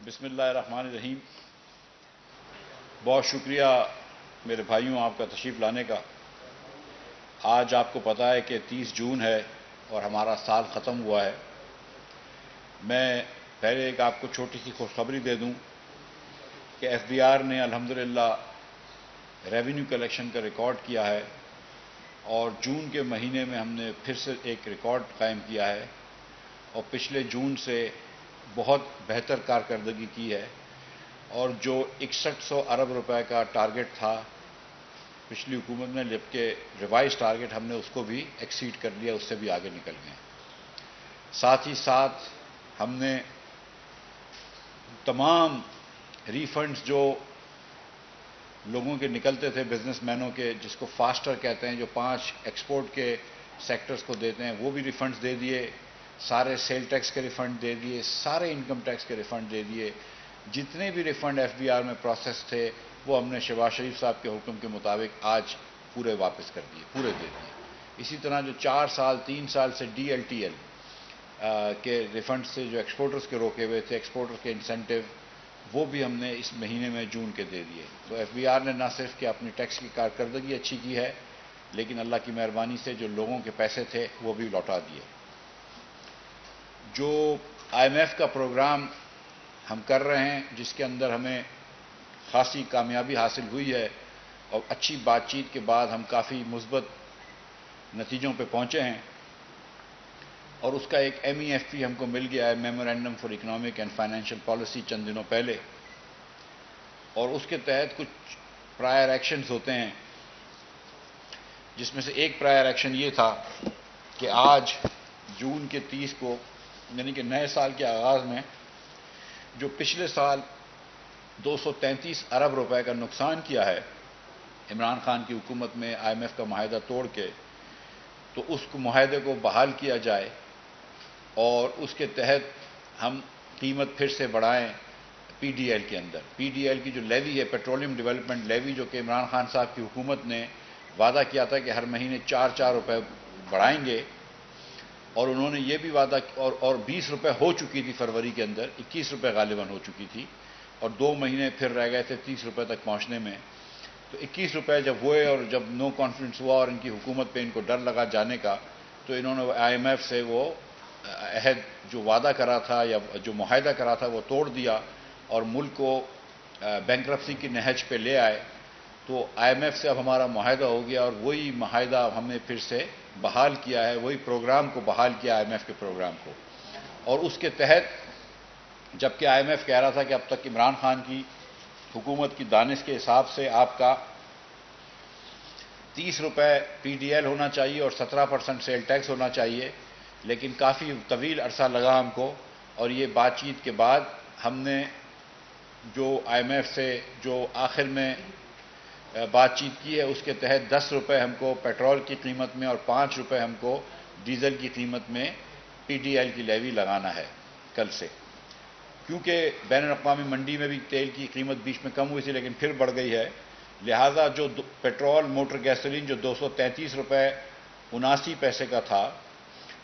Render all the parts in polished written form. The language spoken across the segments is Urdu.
بسم اللہ الرحمن الرحیم۔ بہت شکریہ میرے بھائیوں آپ کا تشریف لانے کا۔ آج آپ کو پتہ ہے کہ 30 جون ہے اور ہمارا سال ختم ہوا ہے۔ میں پہلے ایک آپ کو چھوٹی سی خوشخبری دے دوں کہ ایف بی آر نے الحمدللہ ریونیو کلیکشن کا ریکارڈ کیا ہے اور جون کے مہینے میں ہم نے پھر سے ایک ریکارڈ قائم کیا ہے اور پچھلے جون سے بہت بہتر کارکردگی کی ہے، اور جو 6100 ارب روپے کا ٹارگٹ تھا پچھلی حکومت میں، جبکہ ریوائز ٹارگٹ ہم نے اس کو بھی ایکسیڈ کر لیا، اس سے بھی آگے نکل گئے۔ ساتھ ہی ساتھ ہم نے تمام ریفنڈز جو لوگوں کے نکلتے تھے، بزنس مینوں کے، جس کو فاسٹر کہتے ہیں، جو 5 ایکسپورٹ کے سیکٹرز کو دیتے ہیں، وہ بھی ریفنڈز دے دیے، سارے سیل ٹیکس کے ریفنڈ دے دیے، سارے انکم ٹیکس کے ریفنڈ دے دیے۔ جتنے بھی ریفنڈ ایف بی آر میں پروسیس تھے وہ ہم نے شہباز شریف صاحب کے حکم کے مطابق آج پورے واپس کر دیے، پورے دے دیے۔ اسی طرح جو 4 سال 3 سال سے ڈی ایل ٹی ایل کے ریفنڈ سے جو ایکسپورٹرز کے روکے ہوئے تھے، ایکسپورٹر کے انسینٹیو، وہ بھی ہم نے اس مہینے میں جون کے دے دیے۔ تو ایف بی آر نے نہ صرف کہ اپنی ٹیکس کی کارکردگی اچھی کی ہے، لیکن اللہ کی مہربانی سے جو لوگوں کے پیسے تھے وہ بھی لوٹا دیے۔ جو آئی ایم ایف کا پروگرام ہم کر رہے ہیں، جس کے اندر ہمیں خاصی کامیابی حاصل ہوئی ہے اور اچھی بات چیت کے بعد ہم کافی مثبت نتیجوں پہ پہنچے ہیں، اور اس کا ایک ایم ای ایف پی ہم کو مل گیا ہے، memorandum for economic and financial policy, چند دنوں پہلے، اور اس کے تحت کچھ پرائر ایکشنز ہوتے ہیں، جس میں سے ایک پرائر ایکشن یہ تھا کہ آج جون کے 30 کو، یعنی کہ نئے سال کے آغاز میں، جو پچھلے سال 233 ارب روپے کا نقصان کیا ہے عمران خان کی حکومت میں آئی ایم ایف کا معاہدہ توڑ کے، تو اس کو معاہدے کو بحال کیا جائے اور اس کے تحت ہم قیمت پھر سے بڑھائیں پی ڈی ایل کے اندر۔ پی ڈی ایل کی جو لیوی ہے، پیٹرولیم ڈیولپمنٹ لیوی، جو کہ عمران خان صاحب کی حکومت نے وعدہ کیا تھا کہ ہر مہینے 4 روپے بڑھائیں گے، اور انہوں نے یہ بھی وعدہ اور 20 روپے ہو چکی تھی فروری کے اندر، 21 روپے غالباً ہو چکی تھی، اور 2 مہینے پھر رہ گئے تھے 30 روپے تک پہنچنے میں۔ تو 21 روپے جب ہوئے اور جب نو کانفیڈنس ہوا اور ان کی حکومت پہ ان کو ڈر لگا جانے کا، تو انہوں نے آئی ایم ایف سے وہ عہد جو وعدہ کرا تھا یا جو معاہدہ کرا تھا وہ توڑ دیا اور ملک کو بینکرپسی کی نہج پہ لے آئے۔ تو آئی ایم ایف سے اب ہمارا معاہدہ ہو گیا اور وہی معاہدہ ہم نے پھر سے بحال کیا ہے، وہی پروگرام کو بحال کیا آئی ایم ایف کے پروگرام کو، اور اس کے تحت جبکہ آئی ایم ایف کہہ رہا تھا کہ اب تک عمران خان کی حکومت کی دانش کے حساب سے آپ کا 30 روپے پی ڈی ایل ہونا چاہیے اور 17% سیل ٹیکس ہونا چاہیے، لیکن کافی طویل عرصہ لگا ہم کو، اور یہ بات چیت کے بعد ہم نے جو آئی ایم ایف سے جو آخر میں بات چیت کی ہے، اس کے تحت 10 روپے ہم کو پیٹرول کی قیمت میں اور 5 روپے ہم کو ڈیزل کی قیمت میں پی ڈی ایل کی لیوی لگانا ہے کل سے، کیونکہ بین الاقوامی منڈی میں بھی تیل کی قیمت بیچ میں کم ہوئی تھی لیکن پھر بڑھ گئی ہے، لہذا جو پیٹرول موٹر گیسولین جو 233 روپے 79 پیسے کا تھا،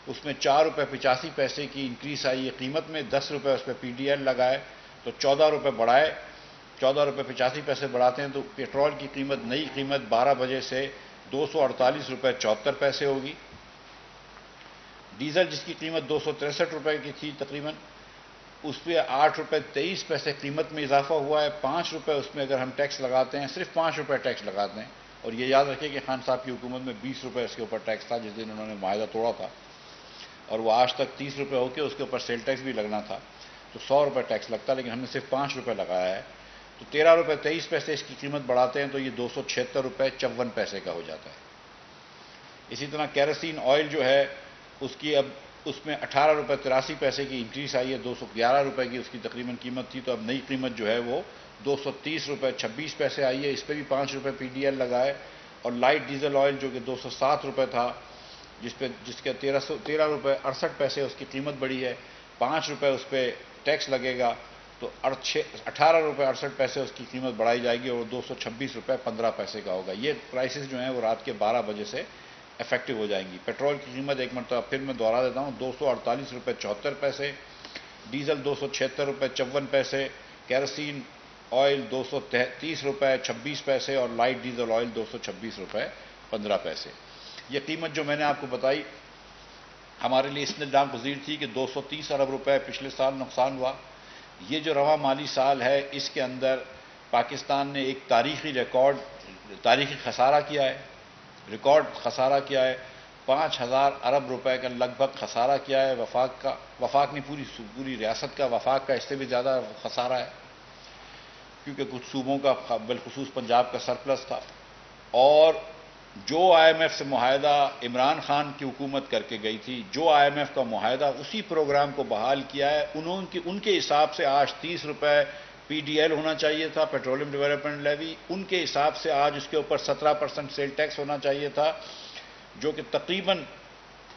اس میں 4 روپے 85 پیسے کی انکریز آئی ہے قیمت میں، 10 روپے اس پہ پی ڈی ایل لگائے تو 14 روپے بڑھائے، 14 روپے 85 پیسے بڑھاتے ہیں تو پیٹرول کی قیمت، نئی قیمت 12 بجے سے 248 روپے 74 پیسے ہوگی۔ ڈیزل جس کی قیمت 263 روپے کی تھی تقریباً، اس پہ 8 روپے 23 پیسے قیمت میں اضافہ ہوا ہے، 5 روپے اس میں اگر ہم ٹیکس لگاتے ہیں، صرف 5 روپے ٹیکس لگاتے ہیں، اور یہ یاد رکھیں کہ خان صاحب کی حکومت میں 20 روپے اس کے اوپر ٹیکس تھا جس دن انہوں نے معاہدہ توڑا تھا، اور وہ آج تک 30 روپے ہو کے اس کے اوپر سیل ٹیکس بھی لگنا تھا، تو 100 روپے ٹیکس لگتا، لیکن ہم نے صرف 5 روپے لگایا ہے، تو 13 روپے 23 پیسے اس کی قیمت بڑھاتے ہیں تو یہ 276 روپے 54 پیسے کا ہو جاتا ہے۔ اسی طرح کیروسین آئل جو ہے، اس کی اب اس میں 18 روپے 83 پیسے کی انکریز آئی ہے، 211 روپے کی اس کی تقریباً قیمت تھی، تو اب نئی قیمت جو ہے وہ 230 روپے 26 پیسے آئی ہے، اس پہ بھی 5 روپے پی ڈی ایل لگائے، اور لائٹ ڈیزل آئل جو کہ 207 روپے تھا، جس کے 13 روپے 68 پیسے اس کی قیمت بڑھی ہے، 5 روپے اس پہ ٹیکس لگے گا، تو 18 روپے 68 پیسے اس کی قیمت بڑھائی جائے گی اور 226 روپے 15 پیسے کا ہوگا۔ یہ پرائسز جو ہیں وہ رات کے 12 بجے سے افیکٹو ہو جائیں گی۔ پیٹرول کی قیمت ایک مرتبہ پھر میں دوہرا دیتا ہوں، 248 روپے 74 پیسے ڈیزل 276 روپے 54 پیسے، کیروسین آئل 230 روپے 26 پیسے اور لائٹ ڈیزل آئل 226 روپے 15 پیسے۔ یہ قیمت جو میں نے آپ کو بتائی ہمارے لیے اس نے ناگزیر تھی کہ 230 ارب روپے پچھلے سال نقصان ہوا۔ یہ جو رواں مالی سال ہے اس کے اندر پاکستان نے ایک تاریخی خسارہ کیا ہے، ریکارڈ خسارہ کیا ہے، 5000 ارب روپے کا لگ بھگ خسارہ کیا ہے وفاق نے پوری ریاست کا، وفاق کا اس سے بھی زیادہ خسارہ ہے کیونکہ کچھ صوبوں کا بالخصوص پنجاب کا سرپلس تھا۔ اور جو آئی ایم ایف سے معاہدہ عمران خان کی حکومت کر کے گئی تھی، جو آئی ایم ایف کا معاہدہ اسی پروگرام کو بحال کیا ہے، ان کے حساب سے آج 30 روپے پی ڈی ایل ہونا چاہیے تھا، پیٹرولیم ڈیولپمنٹ لیوی، ان کے حساب سے آج اس کے اوپر 17% سیل ٹیکس ہونا چاہیے تھا جو کہ تقریباً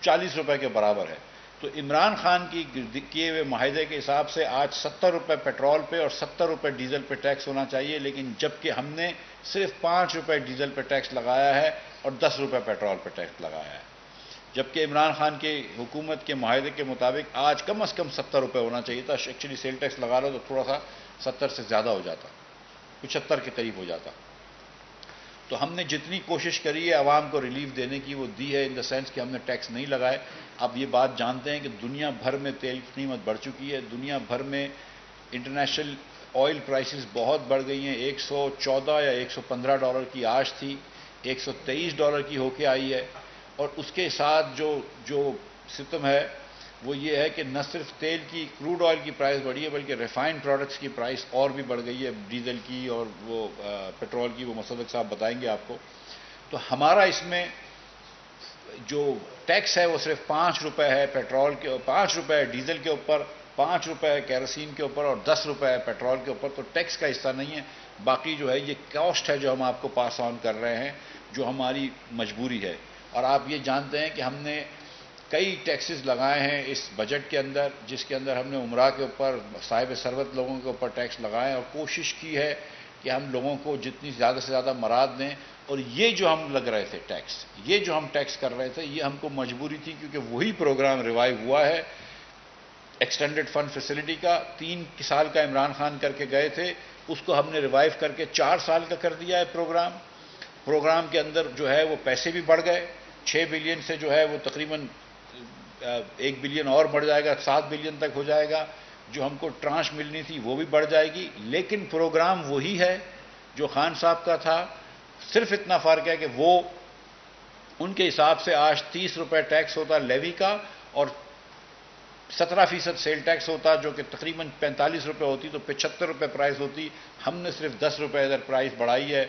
40 روپے کے برابر ہے۔ تو عمران خان کی کیے ہوئے معاہدے کے حساب سے آج 70 روپے پیٹرول پہ اور 70 روپے ڈیزل پہ ٹیکس ہونا چاہیے، لیکن جبکہ ہم نے صرف 5 روپے ڈیزل پہ ٹیکس لگایا ہے اور 10 روپے پیٹرول پہ ٹیکس لگایا ہے، جبکہ عمران خان کی حکومت کے معاہدے کے مطابق آج کم از کم 70 روپے ہونا چاہیے تھا۔ ایکچولی سیل ٹیکس لگا لو تو تھوڑا سا 70 سے زیادہ ہو جاتا، 75 کے قریب ہو جاتا۔ تو ہم نے جتنی کوشش کری ہے عوام کو ریلیف دینے کی وہ دی ہے، ان دا سینس کہ ہم نے ٹیکس نہیں لگائے۔ اب یہ بات جانتے ہیں کہ دنیا بھر میں تیل کی قیمت بڑھ چکی ہے، دنیا بھر میں انٹرنیشنل آئل پرائسز بہت بڑھ گئی ہیں، 114 یا 115 ڈالر کی آج تھی، 123 ڈالر کی ہو کے آئی ہے۔ اور اس کے ساتھ جو ستم ہے وہ یہ ہے کہ نہ صرف تیل کی کروڈ آئل کی پرائس بڑھی ہے بلکہ ریفائنڈ پروڈکٹس کی پرائس اور بھی بڑھ گئی ہے، ڈیزل کی اور وہ پیٹرول کی، وہ مصدق صاحب بتائیں گے آپ کو۔ تو ہمارا اس میں جو ٹیکس ہے وہ صرف 5 روپے ہے پیٹرول کے، 5 روپے ڈیزل کے اوپر، 5 روپے کیروسین کے اوپر اور 10 روپے پیٹرول کے اوپر، تو ٹیکس کا حصہ نہیں ہے۔ باقی جو ہے یہ کاسٹ ہے جو ہم آپ کو پاس آن کر رہے ہیں، جو ہماری مجبوری ہے۔ اور آپ یہ جانتے ہیں کہ ہم نے کئی ٹیکسز لگائے ہیں اس بجٹ کے اندر، جس کے اندر ہم نے عمرہ کے اوپر، صاحب ثروت لوگوں کے اوپر ٹیکس لگائے اور کوشش کی ہے کہ ہم لوگوں کو جتنی زیادہ سے زیادہ مراد دیں۔ اور یہ جو ہم لگ رہے تھے ٹیکس، یہ جو ہم ٹیکس کر رہے تھے، یہ ہم کو مجبوری تھی کیونکہ وہی پروگرام ریوائیو ہوا ہے ایکسٹینڈڈ فنڈ فیسلٹی کا، 3 سال کا عمران خان کر کے گئے تھے، اس کو ہم نے ریوائیو کر کے 4 سال کا کر دیا ہے پروگرام کے اندر جو ہے وہ پیسے بھی بڑھ گئے، 6 بلین سے جو ہے وہ تقریباً 1 بلین اور بڑھ جائے گا، 7 بلین تک ہو جائے گا، جو ہم کو ٹرانش ملنی تھی وہ بھی بڑھ جائے گی، لیکن پروگرام وہی ہے جو خان صاحب کا تھا۔ صرف اتنا فرق ہے کہ وہ ان کے حساب سے آج 30 روپے ٹیکس ہوتا لیوی کا اور 17% سیل ٹیکس ہوتا، جو کہ تقریباً 45 روپے ہوتی تو 75 روپے پرائس ہوتی۔ ہم نے صرف 10 روپے ادھر پرائس بڑھائی ہے،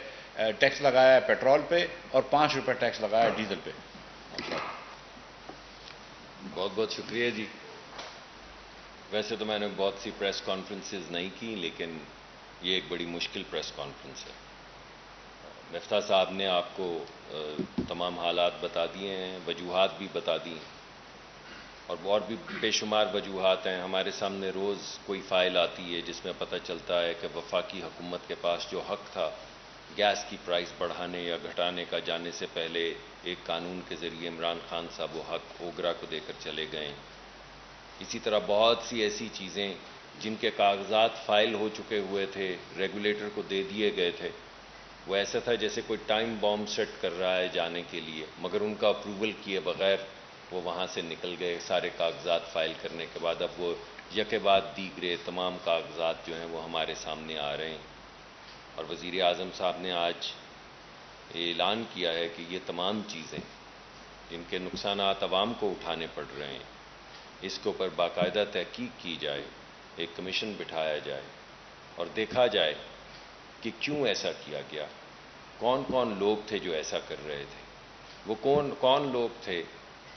ٹیکس لگایا ہے پیٹرول پہ اور 5 روپے ٹیکس لگایا ہے ڈیزل پہ۔ بہت بہت شکریہ جی۔ ویسے تو میں نے بہت سی پریس کانفرنسز نہیں کی، لیکن یہ ایک بڑی مشکل پریس کانفرنس ہے۔ مفتاح صاحب نے آپ کو تمام حالات بتا دیے ہیں، وجوہات بھی بتا دی، اور بھی بے شمار وجوہات ہیں۔ ہمارے سامنے روز کوئی فائل آتی ہے جس میں پتہ چلتا ہے کہ وفاقی حکومت کے پاس جو حق تھا گیس کی پرائس بڑھانے یا گھٹانے کا، جانے سے پہلے ایک قانون کے ذریعے عمران خان صاحب وہ حق اوگرا کو دے کر چلے گئے۔ اسی طرح بہت سی ایسی چیزیں جن کے کاغذات فائل ہو چکے ہوئے تھے، ریگولیٹر کو دے دیے گئے تھے، وہ ایسا تھا جیسے کوئی ٹائم بامب سیٹ کر رہا ہے جانے کے لیے، مگر ان کا اپروول کیے بغیر وہ وہاں سے نکل گئے سارے کاغذات فائل کرنے کے بعد۔ اب وہ یکے بعد دیگرے تمام کاغذات جو ہیں وہ ہمارے سامنے آ رہے ہیں، اور وزیر اعظم صاحب نے آج اعلان کیا ہے کہ یہ تمام چیزیں جن کے نقصانات عوام کو اٹھانے پڑ رہے ہیں، اس کے اوپر باقاعدہ تحقیق کی جائے، ایک کمیشن بٹھایا جائے اور دیکھا جائے کہ کیوں ایسا کیا گیا، کون کون لوگ تھے جو ایسا کر رہے تھے، وہ کون لوگ تھے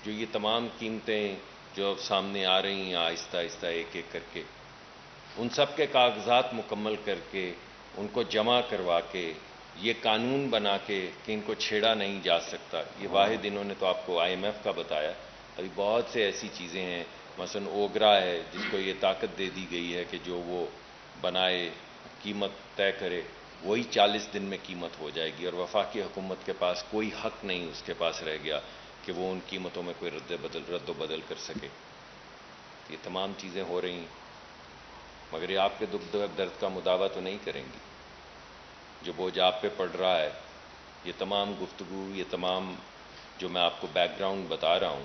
جو یہ تمام قیمتیں جو اب سامنے آ رہی ہیں آہستہ آہستہ ایک ایک کر کے، ان سب کے کاغذات مکمل کر کے، ان کو جمع کروا کے، یہ قانون بنا کے کہ ان کو چھیڑا نہیں جا سکتا۔ یہ واحد انہوں نے تو آپ کو آئی ایم ایف کا بتایا، ابھی بہت سے ایسی چیزیں ہیں، مثلا اوگرا ہے جس کو یہ طاقت دے دی گئی ہے کہ جو وہ بنائے، قیمت طے کرے، وہی 40 دن میں قیمت ہو جائے گی، اور وفاقی حکومت کے پاس کوئی حق نہیں اس کے پاس رہ گیا کہ وہ ان قیمتوں میں کوئی رد و بدل کر سکے۔ یہ تمام چیزیں ہو رہی ہیں۔ مگر یہ آپ کے دکھ درد کا مداوع تو نہیں کریں گی. جو بوجھ آپ پہ پڑ رہا ہے، یہ تمام گفتگو، یہ تمام جو میں آپ کو بیک گراؤنڈ بتا رہا ہوں،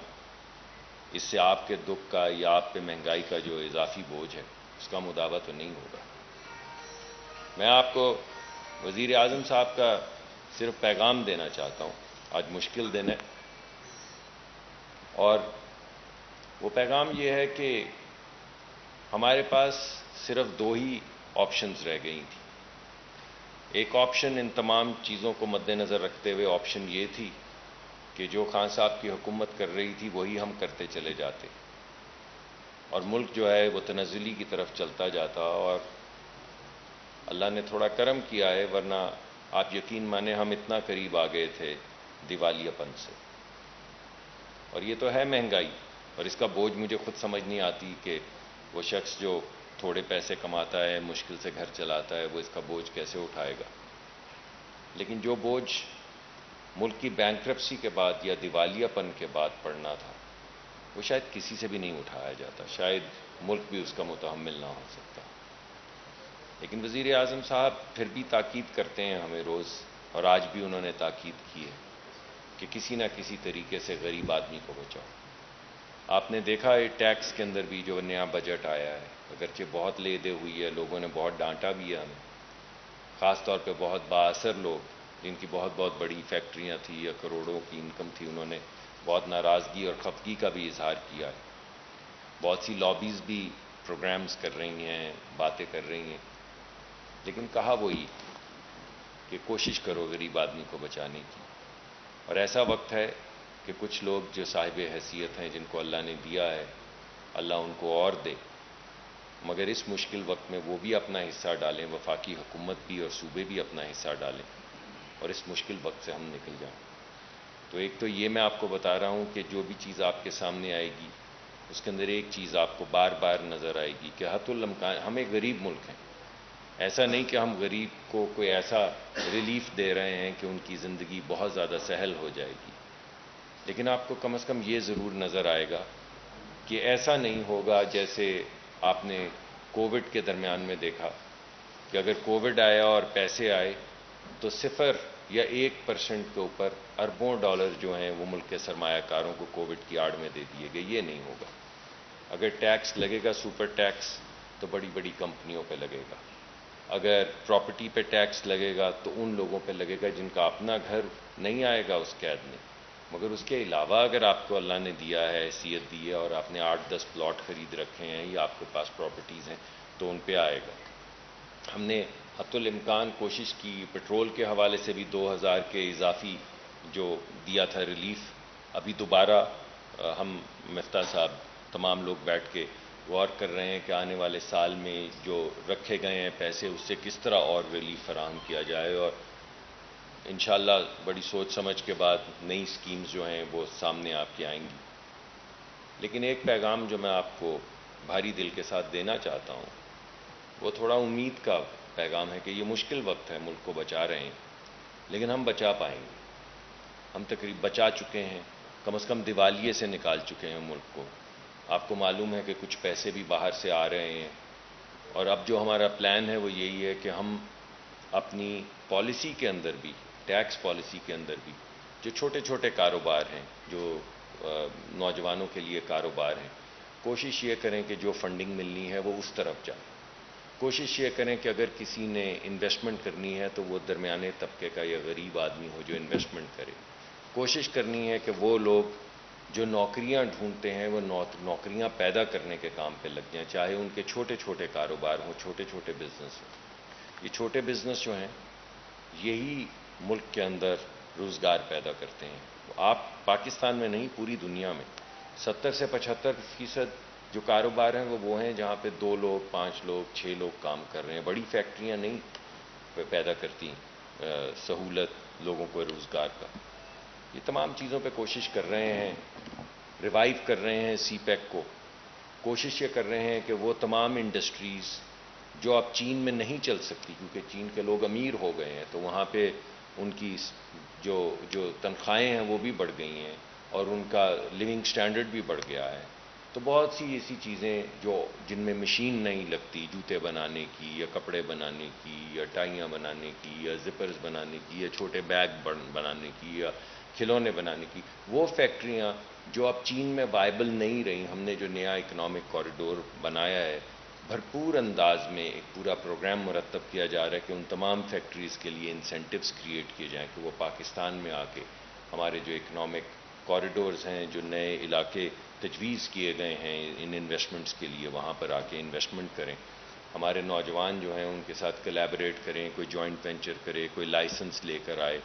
اس سے آپ کے دکھ کا یا آپ پہ مہنگائی کا جو اضافی بوجھ ہے اس کا مداوع تو نہیں ہوگا. میں آپ کو وزیر اعظم صاحب کا صرف پیغام دینا چاہتا ہوں. آج مشکل دن ہے، اور وہ پیغام یہ ہے کہ ہمارے پاس صرف 2 ہی آپشنز رہ گئی تھیں. ایک آپشن ان تمام چیزوں کو مد نظر رکھتے ہوئے آپشن یہ تھی کہ جو خان صاحب کی حکومت کر رہی تھی وہی ہم کرتے چلے جاتے، اور ملک جو ہے وہ تنزلی کی طرف چلتا جاتا. اور اللہ نے تھوڑا کرم کیا ہے، ورنہ آپ یقین مانیں ہم اتنا قریب آ گئے تھے دیوالیہ پن سے. اور یہ تو ہے مہنگائی، اور اس کا بوجھ مجھے خود سمجھ نہیں آتی کہ وہ شخص جو تھوڑے پیسے کماتا ہے، مشکل سے گھر چلاتا ہے، وہ اس کا بوجھ کیسے اٹھائے گا. لیکن جو بوجھ ملک کی بینکرپسی کے بعد یا دیوالیہ پن کے بعد پڑنا تھا، وہ شاید کسی سے بھی نہیں اٹھایا جاتا. شاید ملک بھی اس کا متحمل نہ ہو سکتا. لیکن وزیر اعظم صاحب پھر بھی تاکید کرتے ہیں ہمیں روز، اور آج بھی انہوں نے تاکید کی ہے کہ کسی نہ کسی طریقے سے غریب آدمی کو بچاؤ. آپ نے دیکھا ہے ٹیکس کے اندر بھی جو نیا بجٹ آیا ہے، اگرچہ بہت لے دے ہوئی ہے، لوگوں نے بہت ڈانٹا بھی ہے ہمیں، خاص طور پہ بہت بااثر لوگ جن کی بہت بہت بڑی فیکٹریاں تھیں یا کروڑوں کی انکم تھی، انہوں نے بہت ناراضگی اور خفگی کا بھی اظہار کیا ہے. بہت سی لابیز بھی پروگرامز کر رہی ہیں، باتیں کر رہی ہیں. لیکن کہا وہی کہ کوشش کرو غریب آدمی کو بچانے کی. اور ایسا وقت ہے کہ کچھ لوگ جو صاحب حیثیت ہیں، جن کو اللہ نے دیا ہے، اللہ ان کو اور دے، مگر اس مشکل وقت میں وہ بھی اپنا حصہ ڈالیں، وفاقی حکومت بھی اور صوبے بھی اپنا حصہ ڈالیں، اور اس مشکل وقت سے ہم نکل جائیں. تو ایک تو یہ میں آپ کو بتا رہا ہوں کہ جو بھی چیز آپ کے سامنے آئے گی اس کے اندر ایک چیز آپ کو بار بار نظر آئے گی کہ حت الامکان ہم ایک غریب ملک ہیں. ایسا نہیں کہ ہم غریب کو کوئی ایسا ریلیف دے رہے ہیں کہ ان کی زندگی بہت زیادہ سہل ہو جائے گی، لیکن آپ کو کم از کم یہ ضرور نظر آئے گا کہ ایسا نہیں ہوگا جیسے آپ نے کووڈ کے درمیان میں دیکھا کہ اگر کووڈ آیا اور پیسے آئے تو 0 یا 1% کے اوپر اربوں ڈالر جو ہیں وہ ملک کے سرمایہ کاروں کو کووڈ کی آڑ میں دے دیے گئے. یہ نہیں ہوگا. اگر ٹیکس لگے گا سپر ٹیکس تو بڑی بڑی کمپنیوں پہ لگے گا. اگر پراپرٹی پہ ٹیکس لگے گا تو ان لوگوں پہ لگے گا جن کا اپنا گھر نہیں آئے گا اس قید میں. مگر اس کے علاوہ اگر آپ کو اللہ نے دیا ہے، حیثیت دی ہے، اور آپ نے 8-10 پلاٹ خرید رکھے ہیں یا آپ کے پاس پراپرٹیز ہیں تو ان پہ آئے گا. ہم نے حت الامکان کوشش کی، پٹرول کے حوالے سے بھی 2000 کے اضافی جو دیا تھا ریلیف، ابھی دوبارہ ہم مفتاح صاحب تمام لوگ بیٹھ کے غور کر رہے ہیں کہ آنے والے سال میں جو رکھے گئے ہیں پیسے اس سے کس طرح اور ریلیف فراہم کیا جائے، اور انشاءاللہ بڑی سوچ سمجھ کے بعد نئی سکیمز جو ہیں وہ سامنے آپ کے آئیں گی. لیکن ایک پیغام جو میں آپ کو بھاری دل کے ساتھ دینا چاہتا ہوں وہ تھوڑا امید کا پیغام ہے کہ یہ مشکل وقت ہے، ملک کو بچا رہے ہیں لیکن ہم بچا پائیں گے. ہم تقریباً بچا چکے ہیں، کم از کم دیوالیے سے نکال چکے ہیں ملک کو. آپ کو معلوم ہے کہ کچھ پیسے بھی باہر سے آ رہے ہیں، اور اب جو ہمارا پلان ہے وہ یہی ہے کہ ہم اپنی پالیسی کے اندر بھی، ٹیکس پالیسی کے اندر بھی، جو چھوٹے چھوٹے کاروبار ہیں، جو نوجوانوں کے لیے کاروبار ہیں، کوشش یہ کریں کہ جو فنڈنگ ملنی ہے وہ اس طرف جائے. کوشش یہ کریں کہ اگر کسی نے انویسٹمنٹ کرنی ہے تو وہ درمیانے طبقے کا یا غریب آدمی ہو جو انویسٹمنٹ کرے. کوشش کرنی ہے کہ وہ لوگ جو نوکریاں ڈھونڈتے ہیں وہ نوکریاں پیدا کرنے کے کام پہ لگ جائیں، چاہے ان کے چھوٹے چھوٹے کاروبار ہوں، چھوٹے چھوٹے بزنس ہوں. یہ چھوٹے بزنس جو ہیں یہی ملک کے اندر روزگار پیدا کرتے ہیں. آپ پاکستان میں نہیں، پوری دنیا میں 70 سے 75% جو کاروبار ہیں وہ ہیں جہاں پہ 2 لوگ، 5 لوگ، 6 لوگ کام کر رہے ہیں. بڑی فیکٹریاں نہیں پیدا کرتی سہولت لوگوں کو روزگار کا. یہ تمام چیزوں پہ کوشش کر رہے ہیں، ریوائیو کر رہے ہیں سی پیک کو. کوشش یہ کر رہے ہیں کہ وہ تمام انڈسٹریز جو اب چین میں نہیں چل سکتی کیونکہ چین کے لوگ امیر ہو گئے ہیں، تو وہاں پہ ان کی جو تنخواہیں ہیں وہ بھی بڑھ گئی ہیں اور ان کا لیونگ سٹینڈرڈ بھی بڑھ گیا ہے. تو بہت سی ایسی چیزیں جن میں مشین نہیں لگتی، جوتے بنانے کی یا کپڑے بنانے کی یا ٹائیاں بنانے کی یا زپرز بنانے کی یا چھوٹے بیگ بنانے کی یا کھلونے بنانے کی، وہ فیکٹریاں جو اب چین میں وائبل نہیں رہیں، ہم نے جو نیا اکنامک کوریڈور بنایا ہے، بھرپور انداز میں ایک پورا پروگرام مرتب کیا جا رہا ہے کہ ان تمام فیکٹریز کے لیے انسینٹیوز کریٹ کیے جائیں کہ وہ پاکستان میں آ کے ہمارے جو اکنامک کوریڈورز ہیں، جو نئے علاقے تجویز کیے گئے ہیں ان انویسٹمنٹس کے لیے، وہاں پر آ کے انویسٹمنٹ کریں، ہمارے نوجوان جو ہیں ان کے ساتھ کولیبریٹ کریں، کوئی جوائنٹ وینچر کرے، کوئی لائسنس لے کر آئے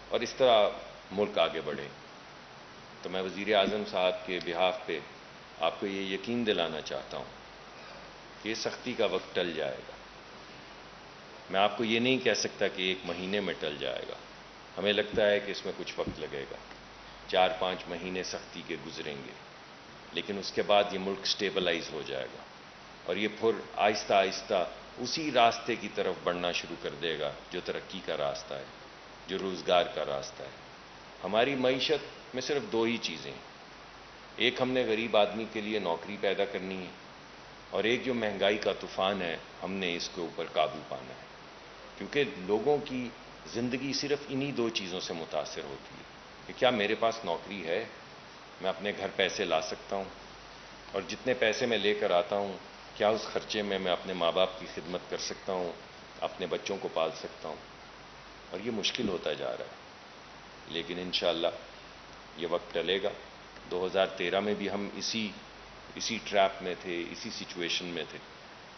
اور اس طرح ملک آگے بڑھے۔ تو میں وزیر اعظم صاحب کے بہاف پہ آپ کو یہ یقین دلانا چاہتا ہوں کہ یہ سختی کا وقت ٹل جائے گا۔ میں آپ کو یہ نہیں کہہ سکتا کہ 1 مہینے میں ٹل جائے گا، ہمیں لگتا ہے کہ اس میں کچھ وقت لگے گا، 4-5 مہینے سختی کے گزریں گے، لیکن اس کے بعد یہ ملک سٹیبلائز ہو جائے گا اور یہ پھر آہستہ آہستہ اسی راستے کی طرف بڑھنا شروع کر دے گا جو ترقی کا راستہ ہے، جو روزگار کا راستہ ہے۔ ہماری معیشت میں صرف 2 ہی چیزیں ہیں، ایک ہم نے غریب آدمی کے لیے نوکری پیدا کرنی ہے اور ایک جو مہنگائی کا طوفان ہے ہم نے اس کے اوپر قابو پانا ہے، کیونکہ لوگوں کی زندگی صرف انہی 2 چیزوں سے متاثر ہوتی ہے کہ کیا میرے پاس نوکری ہے، میں اپنے گھر پیسے لا سکتا ہوں، اور جتنے پیسے میں لے کر آتا ہوں کیا اس خرچے میں اپنے ماں باپ کی خدمت کر سکتا ہوں، اپنے بچوں کو پال سکتا ہوں، اور یہ مشکل ہوتا جا رہا ہے، لیکن انشاءاللہ یہ وقت ٹلے گا۔ 2013 میں بھی ہم اسی ٹریپ میں تھے، اسی سچویشن میں تھے،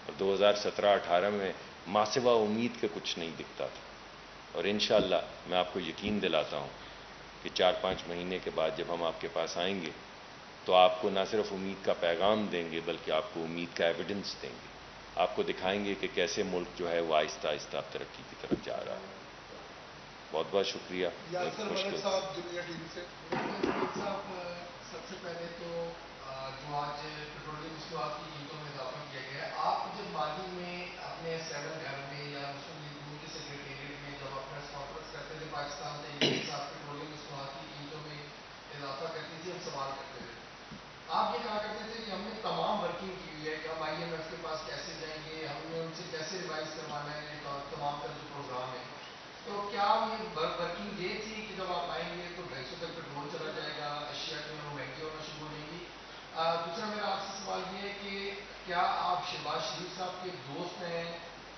اور 2017-18 میں ماں سوا امید کے کچھ نہیں دکھتا تھا، اور انشاءاللہ میں آپ کو یقین دلاتا ہوں کہ 4-5 مہینے کے بعد جب ہم آپ کے پاس آئیں گے تو آپ کو نہ صرف امید کا پیغام دیں گے بلکہ آپ کو امید کا ایویڈنس دیں گے، آپ کو دکھائیں گے کہ کیسے ملک جو ہے وہ آہستہ آہستہ ترقی کی طرف جا رہا ہے۔ بہت بہت شکریہ۔ سب سے پہلے تو جو آج پیٹرولیم مصنوعات کی قیمتوں میں اضافہ کیا گیا ہے، آپ جب ماضی میں اپنے 7 گھر میں یا مسلم لیگ نون کے سیکریٹریٹ میں جب آپ پریس کانفرنس کرتے تھے پاکستان تحریک کے ساتھ پیٹرولیم مصنوعات کی قیمتوں میں اضافہ کرتی تھی، ہم سوال کرتے تھے، آپ یہ کہا کرتے تھے کہ ہم نے تمام ورکنگ کی ہوئی ہے کہ ہم IMF کے پاس کیسے جائیں گے، ہم نے ان سے کیسے ریوائز کروانا ہے تمام تر جو پروگرام ہے، تو کیا یہ ورکنگ یہ تھی کہ جب آپ آئیں گے تو 250 تک پیٹرول چلا جائے گا، اشیاء جو ہے وہ مہنگی ہونا شروع ہو جائیں گی؟ دوسرا میرا آپ سے سوال یہ ہے کہ کیا آپ شہباز شریف صاحب کے دوست ہیں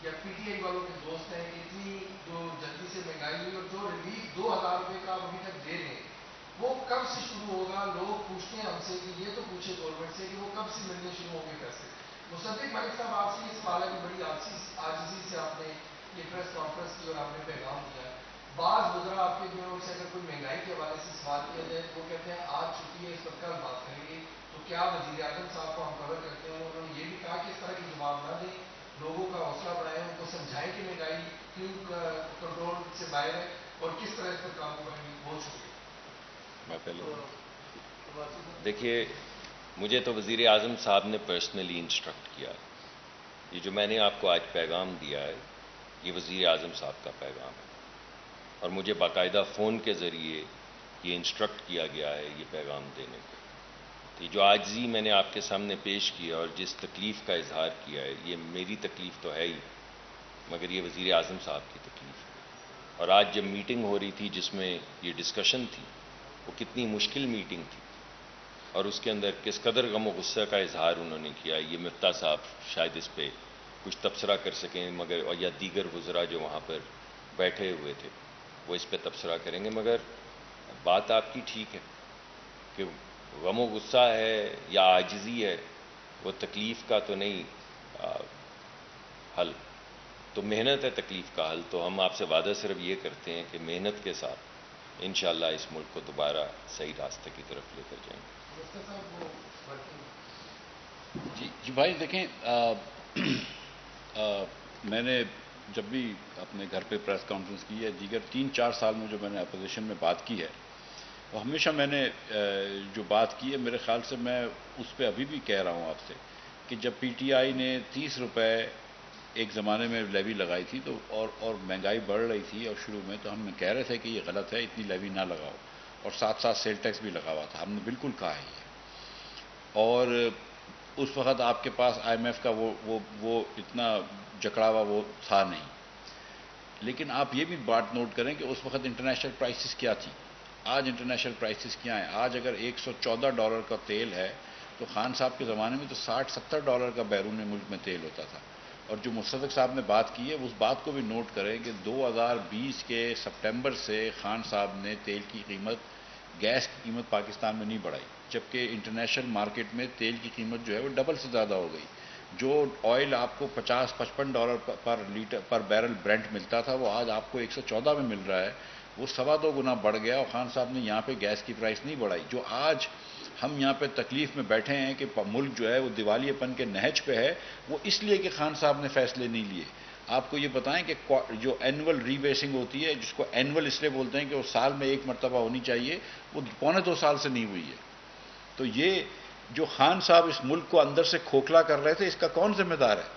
یا PTI والوں کے دوست ہیں کہ اتنی جو جلدی سے مہنگائی ہوئی اور جو ریلیف 2000 روپے کا آپ ابھی تک دے رہے ہیں وہ کب سے شروع ہوگا؟ لوگ پوچھتے ہیں ہم سے کہ یہ تو پوچھے گورنمنٹ سے کہ وہ کب سے ملنے شروع ہوں گے پیسے۔ مصدق ملک صاحب آپ سے یہ سوال ہے کہ بڑی عاجزی سے آپ نے یہ پریس کانفرنس کی اور آپ نے پیغام دیا، بعض وزراء آپ کے جو ہے ان سے اگر کوئی مہنگائی کے حوالے سے سوال کیا جائے تو وہ کہتے ہیں آج چھٹی ہے اس پر کل بات کریں گے، تو کیا وزیر اعظم صاحب کو ہم کور کرتے ہیں؟ انہوں نے یہ بھی کہا کہ اس طرح کے جواب نہ دیں، لوگوں کا حوصلہ بڑھائیں، ان کو سمجھائیں کہ مہنگائی کیوں کنٹرول سے باہر ہے اور کس طرح اس پر قابو پائیں گے۔ بہت شکریہ۔ دیکھیے، مجھے تو وزیر اعظم صاحب نے پرسنلی انسٹرکٹ کیا، یہ جو میں نے آپ کو آج پیغام دیا ہے یہ وزیر اعظم صاحب کا پیغام ہے، اور مجھے باقاعدہ فون کے ذریعے یہ انسٹرکٹ کیا گیا ہے یہ پیغام دینے کو۔ یہ جو عاجزی میں نے آپ کے سامنے پیش کیا اور جس تکلیف کا اظہار کیا ہے یہ میری تکلیف تو ہے ہی، مگر یہ وزیر اعظم صاحب کی تکلیف ہے۔ اور آج جب میٹنگ ہو رہی تھی جس میں یہ ڈسکشن تھی، وہ کتنی مشکل میٹنگ تھی اور اس کے اندر کس قدر غم و غصہ کا اظہار انہوں نے کیا، یہ مفتاح صاحب شاید اس پہ کچھ تبصرہ کر سکیں، مگر یا دیگر وزراء جو وہاں پر بیٹھے ہوئے تھے وہ اس پہ تبصرہ کریں گے، مگر بات آپ کی ٹھیک ہے کہ غم و غصہ ہے یا عاجزی ہے وہ تکلیف کا تو نہیں حل، تو محنت ہے تکلیف کا حل۔ تو ہم آپ سے وعدہ صرف یہ کرتے ہیں کہ محنت کے ساتھ انشاءاللہ اس ملک کو دوبارہ صحیح راستے کی طرف لے کر جائیں گے۔ جی بھائی دیکھیں، میں نے جب بھی اپنے گھر پہ پریس کانفرنس کی ہے، دیگر 3-4 سال میں جو میں نے اپوزیشن میں بات کی ہے، وہ ہمیشہ میں نے جو بات کی ہے میرے خیال سے میں اس پہ ابھی بھی کہہ رہا ہوں آپ سے کہ جب PTI نے 30 روپے ایک زمانے میں لیوی لگائی تھی تو اور مہنگائی بڑھ رہی تھی اور شروع میں تو ہم کہہ رہے تھے کہ یہ غلط ہے، اتنی لیوی نہ لگاؤ، اور ساتھ ساتھ سیل ٹیکس بھی لگا ہوا تھا، ہم نے بالکل کہا ہے یہ۔ اور اس وقت آپ کے پاس IMF کا وہ اتنا جکڑاوا وہ تھا نہیں. لیکن آپ یہ بھی بات نوٹ کریں کہ اس وقت انٹرنیشنل پرائسز کیا تھی. آج انٹرنیشنل پرائسز کیا ہیں؟ آج اگر $114 کا تیل ہے تو خان صاحب کے زمانے میں تو $60-70 کا بیرون ملک میں تیل ہوتا تھا. اور جو مصدق صاحب نے بات کی ہے اس بات کو بھی نوٹ کریں کہ 2020 کے سپٹمبر سے خان صاحب نے تیل کی قیمت، گیس کی قیمت پاکستان میں نہیں بڑھائی، جبکہ انٹرنیشنل مارکیٹ میں تیل کی قیمت جو ہے وہ ڈبل سے زیادہ ہو گئی. جو آئل آپ کو $50-55 پر بیرل برنٹ ملتا تھا وہ آج آپ کو 114 میں مل رہا ہے. وہ 2.25 گنا بڑھ گیا. اور خان صاحب نے یہاں پہ گیس کی پرائس نہیں بڑھائی. جو آج ہم یہاں پہ تکلیف میں بیٹھے ہیں کہ ملک جو ہے وہ دیوالیے پن کے نہج پہ ہے، وہ اس لیے کہ خان صاحب نے فیصلے نہیں لیے. آپ کو یہ بتائیں کہ جو اینول ری بیسنگ ہوتی ہے، جس کو اینول اس لیے بولتے ہیں کہ وہ سال میں ایک مرتبہ ہونی چاہیے، وہ 1.25 سال سے نہیں ہوئی ہے. تو یہ جو خان صاحب اس ملک کو اندر سے کھوکھلا کر رہے تھے، اس کا کون ذمہ دار ہے؟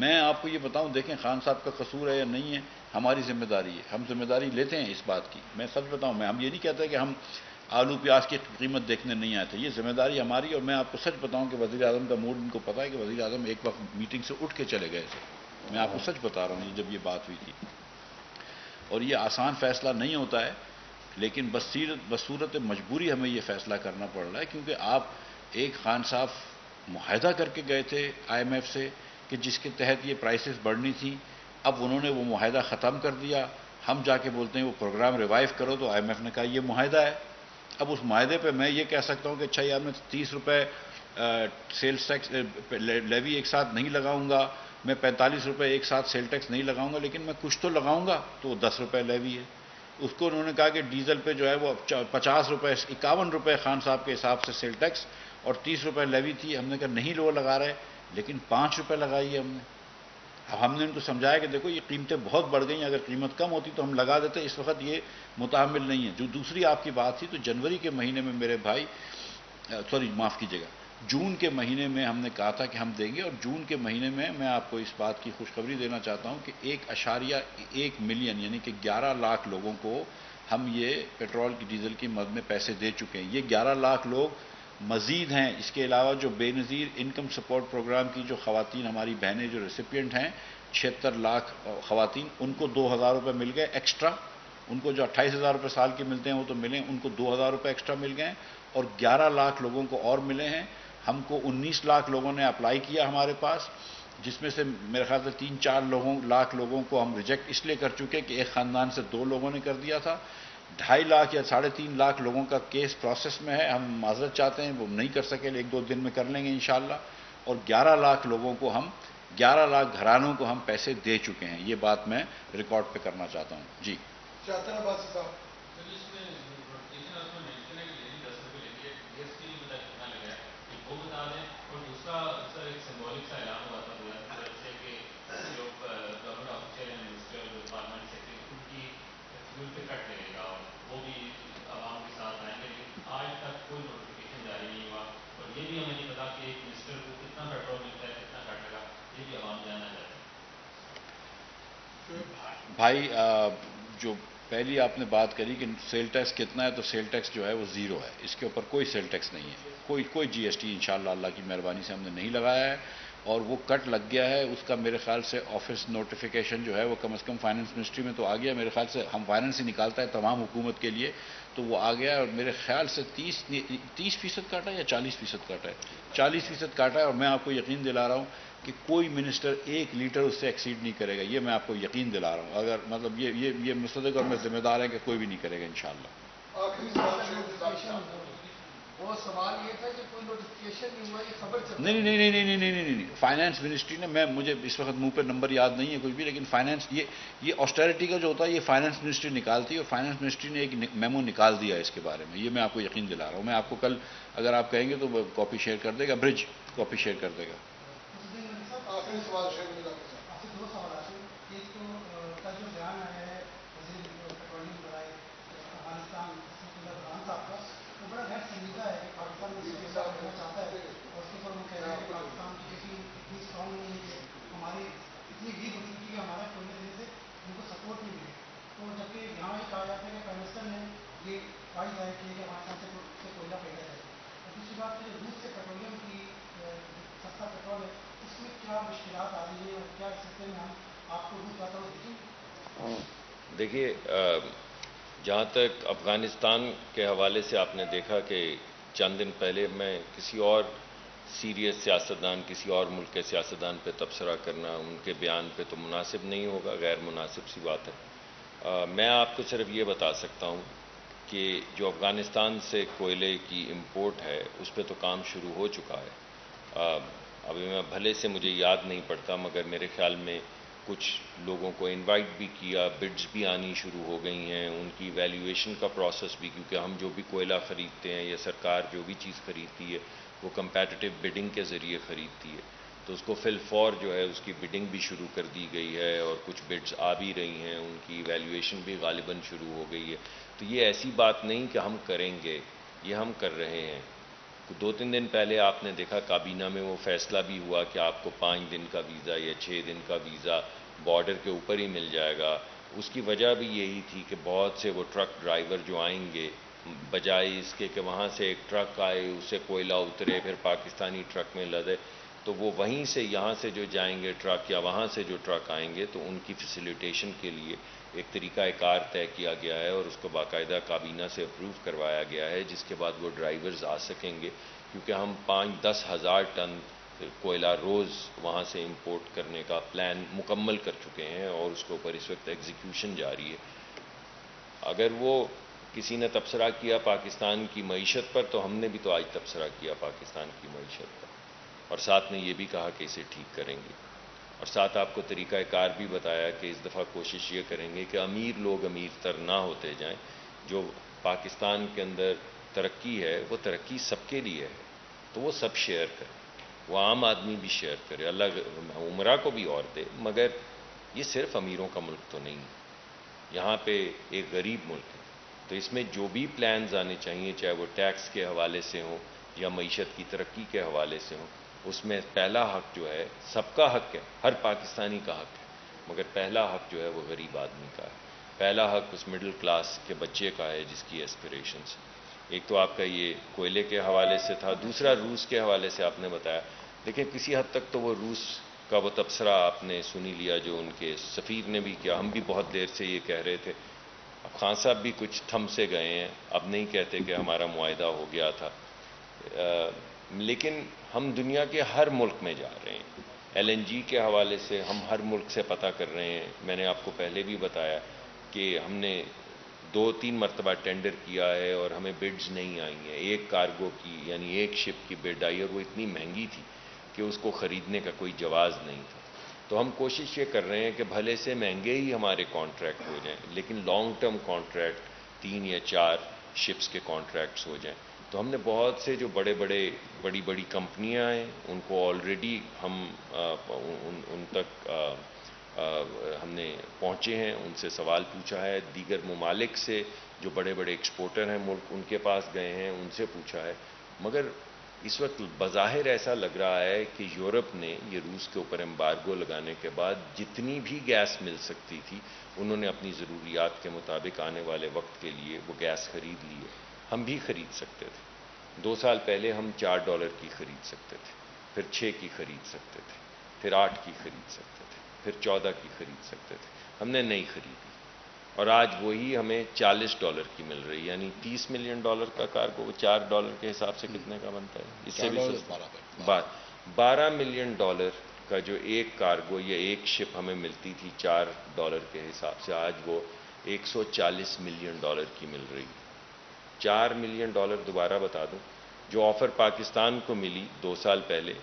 میں آپ کو یہ بتاؤں، دیکھیں خان صاحب کا قصور ہے یا نہیں ہے، ہماری ذمہ داری ہے. ہم ذمہ داری لیتے ہیں اس بات کی. میں سچ بتاؤں، ہم یہ نہیں کہتے کہ ہم آلو پیاز کی قیمت دیکھنے نہیں آئے تھے. یہ ذمہ داری ہماری ہے. اور میں آپ کو سچ بتاؤں کہ وزیر اعظم کا موڈ ان کو پتا ہے کہ وزیر اعظم ایک وقت میٹنگ سے اٹھ کے چلے گئے تھے. میں آپ کو سچ بتا رہا ہوں جب یہ بات ہوئی تھی. اور یہ آسان فیصلہ نہیں ہوتا ہے، لیکن بصورت مجبوری ہمیں یہ فیصلہ کرنا پڑ رہا ہے، کیونکہ آپ ایک خان صاحب معاہدہ کر کے گئے تھے IMF سے کہ جس کے تحت یہ پرائسز بڑھنی تھی. اب انہوں نے وہ معاہدہ ختم کر دیا. ہم جا کے بولتے ہیں وہ پروگرام ریوائیو کرو، تو IMF نے کہا یہ معاہدہ ہے. اب اس معاہدے پہ میں یہ کہہ سکتا ہوں کہ اچھا یار میں ₹30 سیلز ٹیکس لیوی ایک ساتھ نہیں لگاؤں گا، میں ₹45 ایک ساتھ سیل ٹیکس نہیں لگاؤں گا، لیکن میں کچھ تو لگاؤں گا. تو وہ ₹10 لیوی ہے. اس کو انہوں نے کہا کہ ڈیزل پہ جو ہے وہ ₹50 ₹51 خان صاحب کے حساب سے سیل ٹیکس اور ₹30 لیوی تھی. ہم نے کہا نہیں لو لگا رہے، لیکن ₹5 لگائی ہے ہم نے. اب ہم نے ان کو سمجھایا کہ دیکھو یہ قیمتیں بہت بڑھ گئی ہیں، اگر قیمت کم ہوتی تو ہم لگا دیتے، اس وقت یہ متحمل نہیں ہے. جو دوسری آپ کی بات تھی، تو جنوری کے مہینے میں میرے بھائی، معاف کیجیے گا، جون کے مہینے میں ہم نے کہا تھا کہ ہم دیں گے. اور جون کے مہینے میں آپ کو اس بات کی خوشخبری دینا چاہتا ہوں کہ 1.1 ملین یعنی کہ 11 لاکھ لوگوں کو ہم یہ پیٹرول کی ڈیزل کی مد میں پیسے دے چکے ہیں. یہ 11 لاکھ لوگ مزید ہیں. اس کے علاوہ جو بے نظیر انکم سپورٹ پروگرام کی جو خواتین ہماری بہنیں جو ریسیپینٹ ہیں، 76 لاکھ خواتین، ان کو ₹2,000 مل گئے ایکسٹرا. ان کو جو ₹28,000 سال کے ملتے ہیں وہ تو ملیں، ان کو ₹2,000 ایکسٹرا مل گئے. اور 11 لاکھ لوگوں کو اور ملے ہیں. ہم کو 19 لاکھ لوگوں نے اپلائی کیا ہمارے پاس، جس میں سے میرے خیال سے 3-4 لاکھ لوگوں کو ہم ریجیکٹ اس لیے کر چکے کہ ایک خاندان سے 2 لوگوں نے کر دیا تھا. 2.5 لاکھ یا 3.5 لاکھ لوگوں کا کیس پروسیس میں ہے. ہم معذرت چاہتے ہیں، وہ نہیں کر سکے، 1-2 دن میں کر لیں گے انشاءاللہ. اور 11 لاکھ لوگوں کو ہم 11 لاکھ گھرانوں کو ہم پیسے دے چکے ہیں. یہ بات میں ریکارڈ پہ کرنا چاہتا ہوں. جی بھائی، جو پہلی آپ نے بات کری کہ سیل ٹیکس کتنا ہے، تو سیل ٹیکس جو ہے وہ 0 ہے. اس کے اوپر کوئی سیل ٹیکس نہیں ہے. کوئی GST انشاءاللہ اللہ کی مہربانی سے ہم نے نہیں لگایا ہے. اور وہ کٹ لگ گیا ہے اس کا میرے خیال سے آفس نوٹیفیکیشن جو ہے وہ کم از کم فائنانس منسٹری میں تو آ گیا. میرے خیال سے ہم فائنانس ہی نکالتا ہے تمام حکومت کے لیے، تو وہ آ گیا. اور میرے خیال سے 30% کاٹا ہے یا 40% کاٹا ہے، 40% کاٹا ہے. اور میں آپ کو یقین دلا رہا ہوں کہ کوئی منسٹر 1 لیٹر اس سے ایکسیڈ نہیں کرے گا. یہ میں آپ کو یقین دلا رہا ہوں. اگر مطلب یہ مصدق اور میں ذمہ دار ہے کہ کوئی بھی نہیں کرے گا انشاءاللہ. وہ سوال یہ تھا کہ کوئی نوٹیفکیشن نہیں ہوا، یہ خبر چل نہیں نہیں نہیں نہیں نہیں نہیں نہیں نہیں فائنانس منسٹری نے، مجھے اس وقت منہ پہ نمبر یاد نہیں ہے کچھ بھی، لیکن فائنانس یہ آسٹیرٹی کا جو ہوتا ہے یہ فائنانس منسٹری نکالتی ہے. اور فائنانس منسٹری نے ایک میمو نکال دیا ہے اس کے بارے میں. یہ میں آپ کو یقین دلا رہا ہوں. میں آپ کو کل اگر آپ کہیں گے تو کاپی شیئر کر دے گا، برج کاپی شیئر کر دے گا. دو سوالات ہیں. ایک تو کل جو بیان آیا ہے وزیر پیٹرولیم برائے افغانستان خان صاحب کا، وہ بڑا غیر سنجیدہ ہے کہ پاکستان میں کرنا چاہتا ہے اور اس کے اوپر وہ کہہ رہے ہیں کہ پاکستان کی کسی اتنی اسٹرانگ نہیں ہے کہ ہماری اتنی ویک ہو چکی ہے کہ ہمارا کوئلہ دینے سے ان کو سپورٹ نہیں ملے. تو جبکہ یہاں یہ کہا جاتا ہے کہ پرائم منسٹر نے یہ خواہش ظاہر کی ہے کہ افغانستان سے کوئلہ خریدا جائے. اور دوسری بات روس سے پیٹرولیم آپ کو کچھ پتا ہو؟ دیکھیے، جہاں تک افغانستان کے حوالے سے آپ نے دیکھا کہ چند دن پہلے میں کسی اور سیریس سیاستدان، کسی اور ملک کے سیاستدان پہ تبصرہ کرنا ان کے بیان پہ تو مناسب نہیں ہوگا، غیر مناسب سی بات ہے۔ میں آپ کو صرف یہ بتا سکتا ہوں کہ جو افغانستان سے کوئلے کی امپورٹ ہے اس پہ تو کام شروع ہو چکا ہے۔ ابھی میں بھلے سے مجھے یاد نہیں پڑتا، مگر میرے خیال میں کچھ لوگوں کو انوائٹ بھی کیا، بڈز بھی آنی شروع ہو گئی ہیں، ان کی ویلیویشن کا پروسیس بھی، کیونکہ ہم جو بھی کوئلہ خریدتے ہیں یا سرکار جو بھی چیز خریدتی ہے وہ کمپیٹیٹیو بڈنگ کے ذریعے خریدتی ہے، تو اس کو فی الفور جو ہے اس کی بڈنگ بھی شروع کر دی گئی ہے، اور کچھ بڈز آ بھی رہی ہیں، ان کی ویلیویشن بھی غالباً شروع ہو گئی ہے۔ تو یہ ایسی بات نہیں کہ ہم کریں گے، یہ ہم کر رہے ہیں۔ 2-3 دن پہلے آپ نے دیکھا کابینہ میں وہ فیصلہ بھی ہوا کہ آپ کو 5 دن کا ویزا یا 6 دن کا ویزا بارڈر کے اوپر ہی مل جائے گا۔ اس کی وجہ بھی یہی تھی کہ بہت سے وہ ٹرک ڈرائیور جو آئیں گے، بجائے اس کے کہ وہاں سے ایک ٹرک آئے، اس سے کوئلہ اترے، پھر پاکستانی ٹرک میں لدے، تو وہ وہیں سے یہاں سے جو جائیں گے ٹرک یا وہاں سے جو ٹرک آئیں گے، تو ان کی فیسیلیٹیشن کے لیے ایک طریقہ کار طے کیا گیا ہے، اور اس کو باقاعدہ کابینہ سے اپروو کروایا گیا ہے، جس کے بعد وہ ڈرائیورز آ سکیں گے، کیونکہ ہم 5-10 ہزار ٹن کوئلہ روز وہاں سے امپورٹ کرنے کا پلان مکمل کر چکے ہیں، اور اس کے اوپر اس وقت ایگزیکیوشن جاری ہے۔ اگر وہ کسی نے تبصرہ کیا پاکستان کی معیشت پر، تو ہم نے بھی تو آج تبصرہ کیا پاکستان کی معیشت پر، اور ساتھ میں یہ بھی کہا کہ اسے ٹھیک کریں گے، اور ساتھ آپ کو طریقہ کار بھی بتایا کہ اس دفعہ کوشش یہ کریں گے کہ امیر لوگ امیر تر نہ ہوتے جائیں۔ جو پاکستان کے اندر ترقی ہے وہ ترقی سب کے لیے ہے، تو وہ سب شیئر کریں، وہ عام آدمی بھی شیئر کرے، اللہ عمرہ کو بھی اور دے، مگر یہ صرف امیروں کا ملک تو نہیں ہے، یہاں پہ ایک غریب ملک ہے، تو اس میں جو بھی پلانز آنے چاہیے، چاہے وہ ٹیکس کے حوالے سے ہوں یا معیشت کی ترقی کے حوالے سے ہوں، اس میں پہلا حق جو ہے سب کا حق ہے، ہر پاکستانی کا حق ہے، مگر پہلا حق جو ہے وہ غریب آدمی کا ہے، پہلا حق اس مڈل کلاس کے بچے کا ہے جس کی ایسپریشنز۔ ایک تو آپ کا یہ کوئلے کے حوالے سے تھا، دوسرا روس کے حوالے سے آپ نے بتایا، لیکن کسی حد تک تو وہ روس کا وہ تبصرہ آپ نے سنی لیا جو ان کے سفیر نے بھی کیا، ہم بھی بہت دیر سے یہ کہہ رہے تھے، اب خان صاحب بھی کچھ تھم سے گئے ہیں، اب نہیں کہتے کہ ہمارا معاہدہ ہو گیا تھا، لیکن ہم دنیا کے ہر ملک میں جا رہے ہیں، LNG کے حوالے سے ہم ہر ملک سے پتہ کر رہے ہیں، میں نے آپ کو پہلے بھی بتایا کہ ہم نے 2-3 مرتبہ ٹینڈر کیا ہے اور ہمیں بڈز نہیں آئی ہیں، ایک کارگو کی یعنی ایک شپ کی بڈ آئی، اور وہ اتنی مہنگی تھی کہ اس کو خریدنے کا کوئی جواز نہیں تھا۔ تو ہم کوشش یہ کر رہے ہیں کہ بھلے سے مہنگے ہی ہمارے کانٹریکٹ ہو جائیں، لیکن لانگ ٹرم کانٹریکٹ 3 یا 4 شپس کے کانٹریکٹس ہو جائیں۔ تو ہم نے بہت سے جو بڑی بڑی کمپنیاں ہیں ان کو آلریڈی ہم ان تک ہم نے پہنچے ہیں، ان سے سوال پوچھا ہے، دیگر ممالک سے جو بڑے بڑے ایکسپورٹر ہیں ملک، ان کے پاس گئے ہیں، ان سے پوچھا ہے، مگر اس وقت بظاہر ایسا لگ رہا ہے کہ یورپ نے یہ روس کے اوپر ایمبارگو لگانے کے بعد جتنی بھی گیس مل سکتی تھی انہوں نے اپنی ضروریات کے مطابق آنے والے وقت کے لیے وہ گیس خرید لی ہے۔ ہم بھی خرید سکتے تھے، 2 سال پہلے ہم $4 کی خرید سکتے تھے، پھر 6 کی خرید سکتے تھے، پھر 8 کی خرید سکتے تھے، پھر 14 کی خرید سکتے تھے، ہم نے نہیں خریدی، اور آج وہی ہمیں $40 کی مل رہی، یعنی $30 ملین کا کارگو $4 کے حساب سے کتنے کا بنتا ہے؟ اس سے بھی $12 ملین کا جو ایک کارگو یا ایک شپ ہمیں ملتی تھی $4 کے حساب سے، آج وہ $140 ملین کی مل رہی۔ $4 ملین دوبارہ بتا دوں، جو آفر پاکستان کو ملی 2 سال پہلے،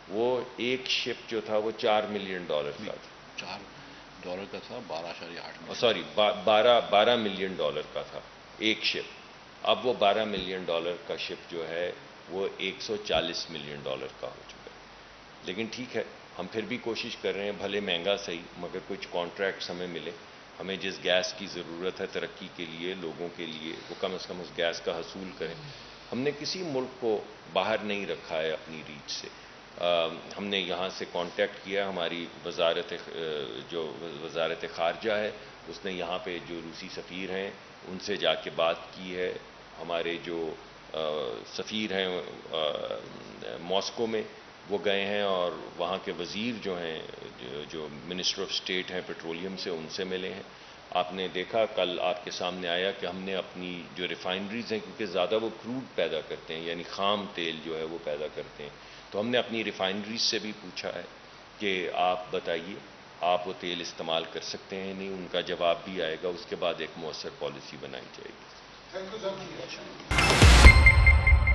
وہ ایک شپ جو تھا وہ $4 ملین کا تھا، $4 کا تھا، 12.8 سوری 12 ملین کا تھا ایک شپ، اب وہ $12 ملین کا شپ جو ہے وہ $140 ملین کا ہو چکا ہے۔ لیکن ٹھیک ہے، ہم پھر بھی کوشش کر رہے ہیں، بھلے مہنگا صحیح، مگر کچھ کانٹریکٹس ہمیں ملے، ہمیں جس گیس کی ضرورت ہے ترقی کے لیے، لوگوں کے لیے، وہ کم از کم اس گیس کا حصول کریں۔ ہم نے کسی ملک کو باہر نہیں رکھا ہے اپنی ریچ سے، ہم نے یہاں سے کانٹیکٹ کیا، ہماری وزارت خارجہ ہے، اس نے یہاں پہ جو روسی سفیر ہیں ان سے جا کے بات کی ہے، ہمارے جو سفیر ہیں ماسکو میں وہ گئے ہیں اور وہاں کے وزیر جو ہیں جو منسٹر آف اسٹیٹ ہیں پیٹرولیم سے، ان سے ملے ہیں۔ آپ نے دیکھا کل آپ کے سامنے آیا کہ ہم نے اپنی جو ریفائنریز ہیں، کیونکہ زیادہ وہ کروڈ پیدا کرتے ہیں یعنی خام تیل جو ہے وہ پیدا کرتے ہیں، تو ہم نے اپنی ریفائنریز سے بھی پوچھا ہے کہ آپ بتائیے آپ وہ تیل استعمال کر سکتے ہیں نہیں، ان کا جواب بھی آئے گا، اس کے بعد ایک مؤثر پالیسی بنائی جائے گی۔ Thank you sir.